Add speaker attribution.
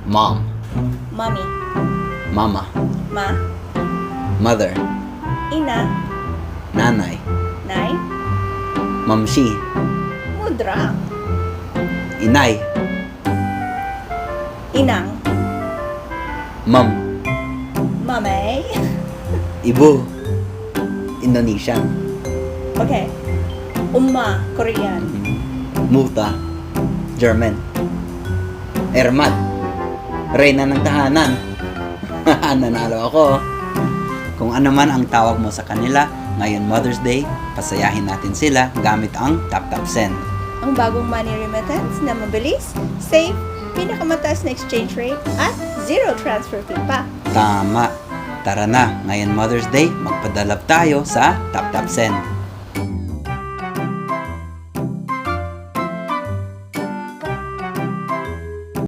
Speaker 1: Mom.
Speaker 2: Mommy.
Speaker 1: Mama.
Speaker 2: Ma.
Speaker 1: Mother.
Speaker 2: Ina.
Speaker 1: Nanay.
Speaker 2: Nay.
Speaker 1: Mamsi.
Speaker 2: Mudra.
Speaker 1: Inay.
Speaker 2: Inang.
Speaker 1: Ma'am.
Speaker 2: Mamay.
Speaker 1: Ibu. Indonesian.
Speaker 2: Okay. Umma. Korean.
Speaker 1: Muta. German. Ermat. Reyna ng tahanan. Nanalo ako. Kung ano man ang tawag mo sa kanila, ngayon Mother's Day, pasayahin natin sila gamit ang Tap Send.
Speaker 2: Ang bagong money remittance na mabilis, safe, pinakamataas na exchange rate, at zero transfer fee pa.
Speaker 1: Tama. Tara na, ngayon Mother's Day, magpadalab tayo sa Tap Send.